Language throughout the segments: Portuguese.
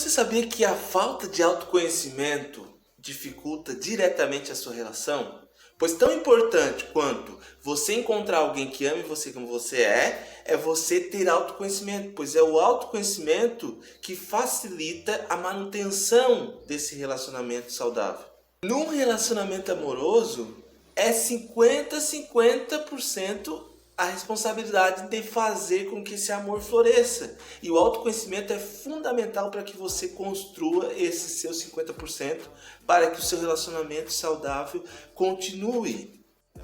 Você sabia que a falta de autoconhecimento dificulta diretamente a sua relação? Pois tão importante quanto você encontrar alguém que ame você como você é você ter autoconhecimento, pois é o autoconhecimento que facilita a manutenção desse relacionamento saudável. Num relacionamento amoroso, é 50-50% a responsabilidade de fazer com que esse amor floresça. E o autoconhecimento é fundamental para que você construa esse seu 50% para que o seu relacionamento saudável continue.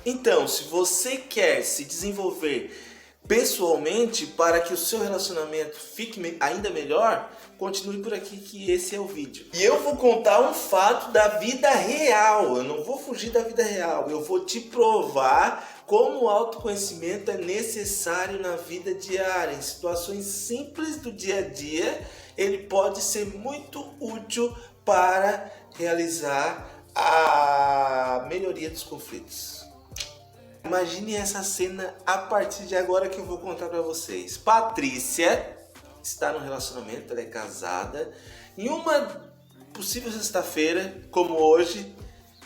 Então, se você quer se desenvolver pessoalmente para que o seu relacionamento fique ainda melhor, continue por aqui que esse é o vídeo. E eu vou contar um fato da vida real, eu não vou fugir da vida real, eu vou te provar como o autoconhecimento é necessário na vida diária, em situações simples do dia a dia, ele pode ser muito útil para realizar a melhoria dos conflitos. Imagine essa cena a partir de agora que eu vou contar para vocês. Patrícia está no relacionamento, ela é casada. Em uma possível sexta-feira, como hoje,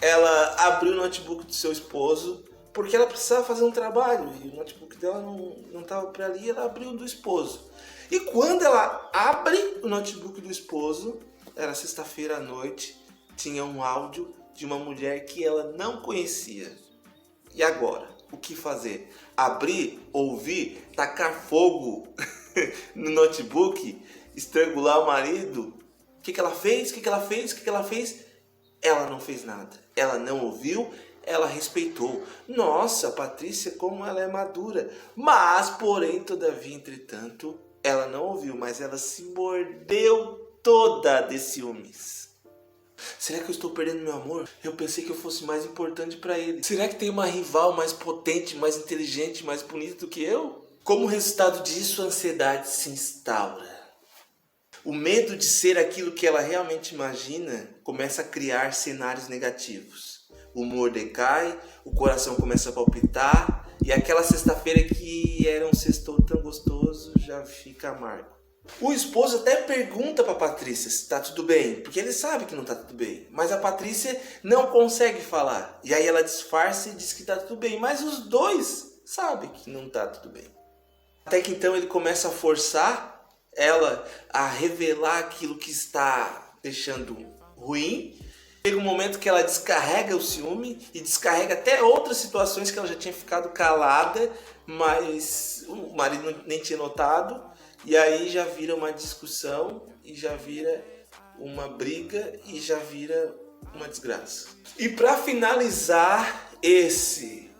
ela abriu o notebook do seu esposo porque ela precisava fazer um trabalho e o notebook dela não estava para ali, ela abriu o do esposo. E quando ela abre o notebook do esposo, era sexta-feira à noite, tinha um áudio de uma mulher que ela não conhecia. E agora? O que fazer? Abrir, ouvir, tacar fogo no notebook, estrangular o marido? O que ela fez? Ela não fez nada. Ela não ouviu, ela respeitou. Nossa, Patrícia, como ela é madura. Mas, porém, todavia, entretanto, ela não ouviu, mas ela se mordeu toda de ciúmes. Será que eu estou perdendo meu amor? Eu pensei que eu fosse mais importante para ele. Será que tem uma rival mais potente, mais inteligente, mais bonita do que eu? Como resultado disso, a ansiedade se instaura. O medo de ser aquilo que ela realmente imagina começa a criar cenários negativos. O humor decai, o coração começa a palpitar e aquela sexta-feira que era um sextou tão gostoso já fica amargo. O esposo até pergunta para Patrícia se está tudo bem, porque ele sabe que não está tudo bem. Mas a Patrícia não consegue falar. E aí ela disfarça e diz que está tudo bem. Mas os dois sabem que não está tudo bem. Até que então ele começa a forçar ela a revelar aquilo que está deixando ruim. Chega um momento que ela descarrega o ciúme e descarrega até outras situações que ela já tinha ficado calada, mas o marido nem tinha notado. E aí já vira uma discussão, e já vira uma briga, e já vira uma desgraça. E para finalizar esse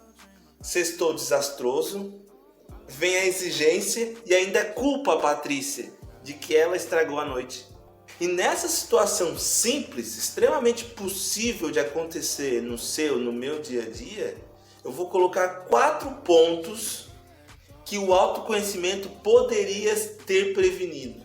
sextou desastroso, vem a exigência e ainda culpa a Patrícia de que ela estragou a noite. E nessa situação simples, extremamente possível de acontecer no meu dia a dia, eu vou colocar 4 pontos que o autoconhecimento poderia ter prevenido.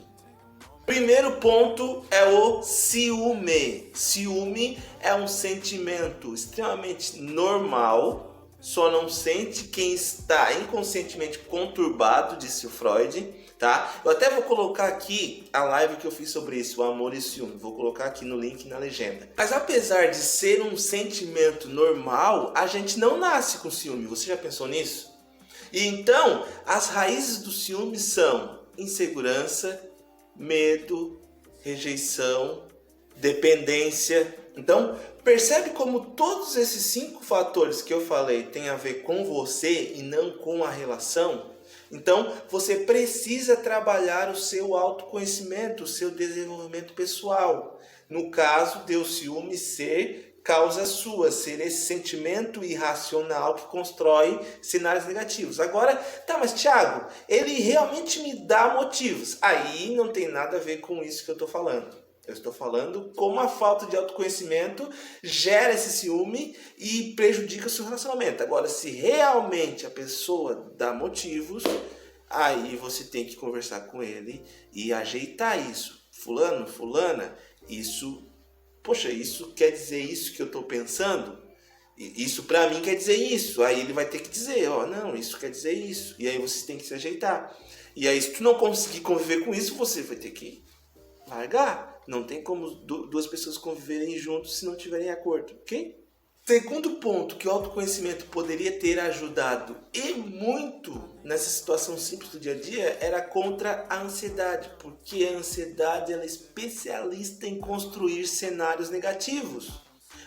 Primeiro ponto é o ciúme. Ciúme é um sentimento extremamente normal, só não sente quem está inconscientemente conturbado, disse o Freud, tá? Eu até vou colocar aqui a live que eu fiz sobre isso, o amor e o ciúme. Vou colocar aqui no link na legenda. Mas apesar de ser um sentimento normal, a gente não nasce com ciúme. Você já pensou nisso? E então, as raízes do ciúme são insegurança, medo, rejeição, dependência. Então, percebe como todos esses 5 fatores que eu falei têm a ver com você e não com a relação? Então, você precisa trabalhar o seu autoconhecimento, o seu desenvolvimento pessoal. No caso de o ciúme ser causa sua, ser esse sentimento irracional que constrói cenários negativos. Agora, tá, mas Thiago, ele realmente me dá motivos. Aí não tem nada a ver com isso que eu estou falando. Eu estou falando como a falta de autoconhecimento gera esse ciúme e prejudica o seu relacionamento. Agora, se realmente a pessoa dá motivos, aí você tem que conversar com ele e ajeitar isso. Fulano, fulana, isso quer dizer isso que eu estou pensando? Isso para mim quer dizer isso. Aí ele vai ter que dizer, não, isso quer dizer isso. E aí você tem que se ajeitar. E aí se tu não conseguir conviver com isso, você vai ter que largar. Não tem como duas pessoas conviverem juntos se não tiverem acordo, ok? Segundo ponto que o autoconhecimento poderia ter ajudado e muito nessa situação simples do dia a dia era contra a ansiedade, porque a ansiedade ela é especialista em construir cenários negativos.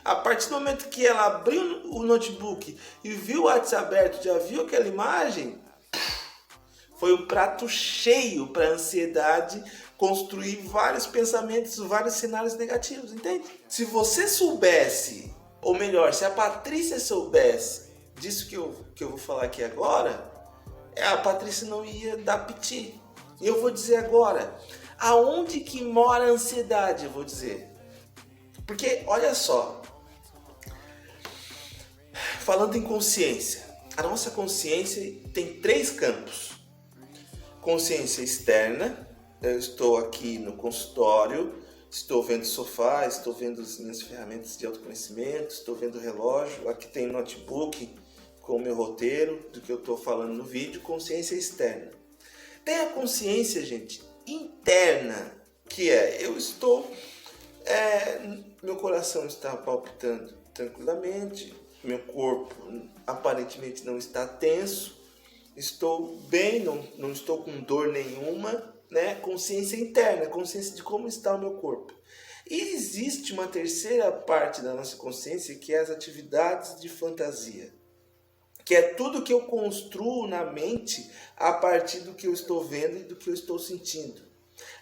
A partir do momento que ela abriu o notebook e viu o WhatsApp aberto, já viu aquela imagem, foi um prato cheio para a ansiedade construir vários pensamentos, vários cenários negativos, entende? Se você soubesse, ou melhor, se a Patrícia soubesse disso que eu vou falar aqui agora, a Patrícia não ia dar piti. E eu vou dizer agora, aonde que mora a ansiedade, eu vou dizer. Porque, olha só, falando em consciência, a nossa consciência tem 3 campos. Consciência externa, eu estou aqui no consultório, estou vendo o sofá, estou vendo as minhas ferramentas de autoconhecimento, estou vendo o relógio, aqui tem notebook com o meu roteiro do que eu estou falando no vídeo, consciência externa. Tem a consciência, gente, interna, que é, eu estou, meu coração está palpitando tranquilamente, meu corpo aparentemente não está tenso, estou bem, não estou com dor nenhuma, né? Consciência interna, consciência de como está o meu corpo. E existe uma terceira parte da nossa consciência que é as atividades de fantasia, que é tudo que eu construo na mente a partir do que eu estou vendo e do que eu estou sentindo.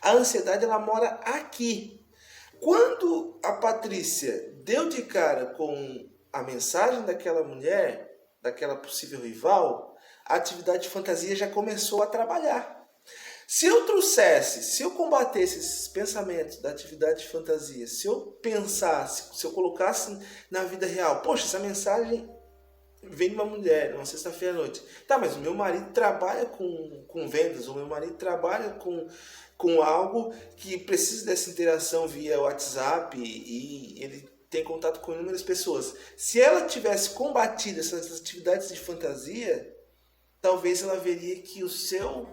A ansiedade ela mora aqui. Quando a Patrícia deu de cara com a mensagem daquela mulher, daquela possível rival, a atividade de fantasia já começou a trabalhar. Se eu combatesse esses pensamentos da atividade de fantasia, se eu pensasse, se eu colocasse na vida real, poxa, essa mensagem vem de uma mulher, numa sexta-feira à noite. Tá, mas o meu marido trabalha com vendas, o meu marido trabalha com algo que precisa dessa interação via WhatsApp e ele tem contato com inúmeras pessoas. Se ela tivesse combatido essas atividades de fantasia, talvez ela veria que o seu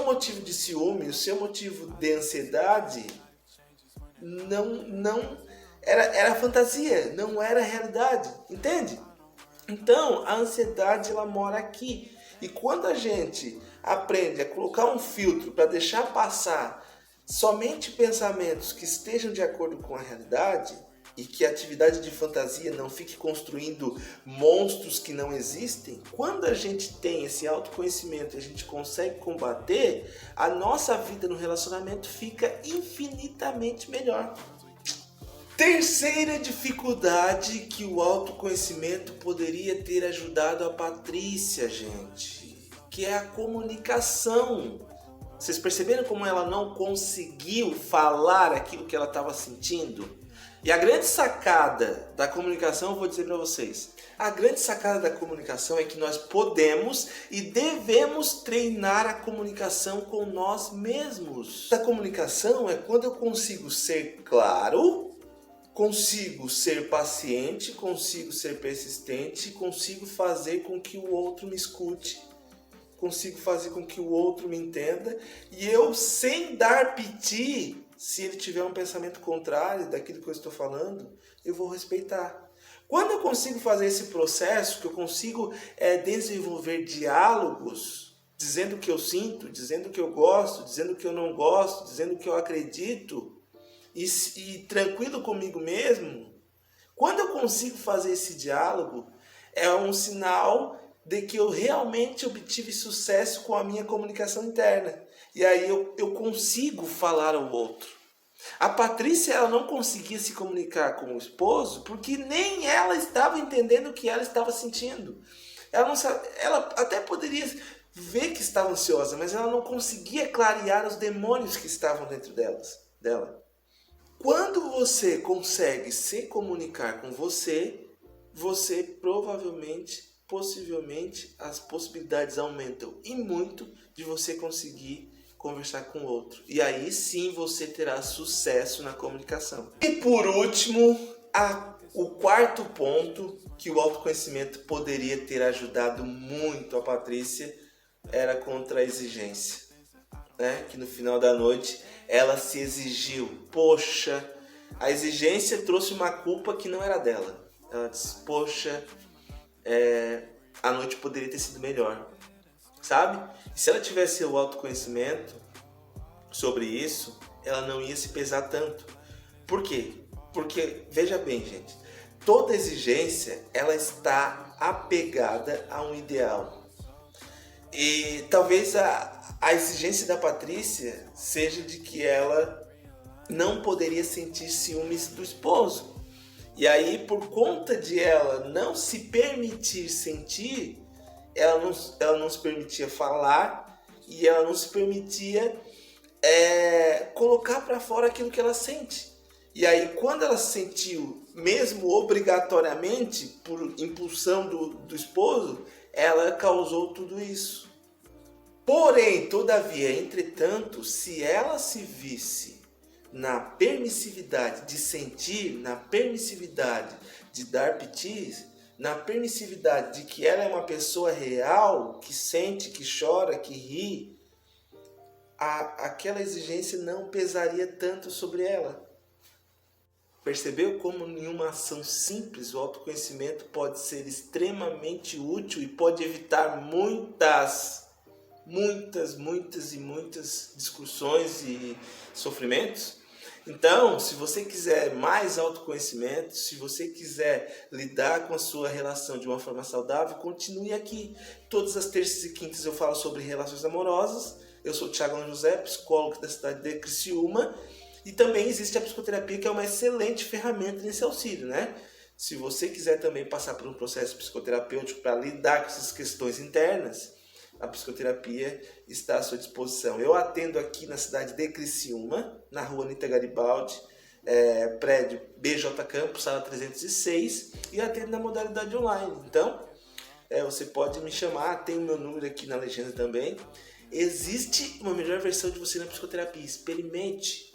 motivo de ciúme, o seu motivo de ansiedade não era fantasia, não era realidade, entende? Então, a ansiedade ela mora aqui. E quando a gente aprende a colocar um filtro para deixar passar somente pensamentos que estejam de acordo com a realidade, e que a atividade de fantasia não fique construindo monstros que não existem, quando a gente tem esse autoconhecimento e a gente consegue combater, a nossa vida no relacionamento fica infinitamente melhor. Terceira dificuldade que o autoconhecimento poderia ter ajudado a Patrícia, gente, que é a comunicação. Vocês perceberam como ela não conseguiu falar aquilo que ela estava sentindo? E a grande sacada da comunicação, eu vou dizer para vocês, a grande sacada da comunicação é que nós podemos e devemos treinar a comunicação com nós mesmos. A comunicação é quando eu consigo ser claro, consigo ser paciente, consigo ser persistente, consigo fazer com que o outro me escute, consigo fazer com que o outro me entenda e eu, sem dar piti, se ele tiver um pensamento contrário daquilo que eu estou falando, eu vou respeitar. Quando eu consigo fazer esse processo, que eu consigo desenvolver diálogos, dizendo o que eu sinto, dizendo o que eu gosto, dizendo o que eu não gosto, dizendo o que eu acredito, e tranquilo comigo mesmo, quando eu consigo fazer esse diálogo, é um sinal de que eu realmente obtive sucesso com a minha comunicação interna. E aí eu consigo falar ao outro. A Patrícia ela não conseguia se comunicar com o esposo porque nem ela estava entendendo o que ela estava sentindo. Ela até poderia ver que estava ansiosa, mas ela não conseguia clarear os demônios que estavam dentro dela. Quando você consegue se comunicar com você provavelmente, possivelmente, as possibilidades aumentam e muito de você conseguir conversar com o outro. E aí sim você terá sucesso na comunicação. E por último, o quarto ponto que o autoconhecimento poderia ter ajudado muito a Patrícia era contra a exigência. né, que no final da noite ela se exigiu. Poxa, a exigência trouxe uma culpa que não era dela. Ela disse, poxa, a noite poderia ter sido melhor, sabe? E se ela tivesse o autoconhecimento sobre isso, ela não ia se pesar tanto. Por quê? Porque, veja bem, gente, toda exigência, ela está apegada a um ideal. E talvez a exigência da Patrícia seja de que ela não poderia sentir ciúmes do esposo. E aí, por conta de ela não se permitir sentir, ela não se permitia falar e ela não se permitia colocar para fora aquilo que ela sente. E aí, quando ela sentiu, mesmo obrigatoriamente, por impulsão do esposo, ela causou tudo isso. Porém, todavia, entretanto, se ela se visse na permissividade de sentir, na permissividade de dar pitis, na permissividade de que ela é uma pessoa real, que sente, que chora, que ri, aquela exigência não pesaria tanto sobre ela. Percebeu como em uma ação simples o autoconhecimento pode ser extremamente útil e pode evitar muitas discussões e sofrimentos? Então, se você quiser mais autoconhecimento, se você quiser lidar com a sua relação de uma forma saudável, continue aqui. Todas as terças e quintas eu falo sobre relações amorosas. Eu sou o Thiago José, psicólogo da cidade de Criciúma. E também existe a psicoterapia, que é uma excelente ferramenta nesse auxílio, né? Se você quiser também passar por um processo psicoterapêutico para lidar com essas questões internas, a psicoterapia está à sua disposição. Eu atendo aqui na cidade de Criciúma, na rua Anita Garibaldi, prédio BJ Campos, sala 306, e atendo na modalidade online. Então, você pode me chamar, tem o meu número aqui na legenda também. Existe uma melhor versão de você na psicoterapia, experimente.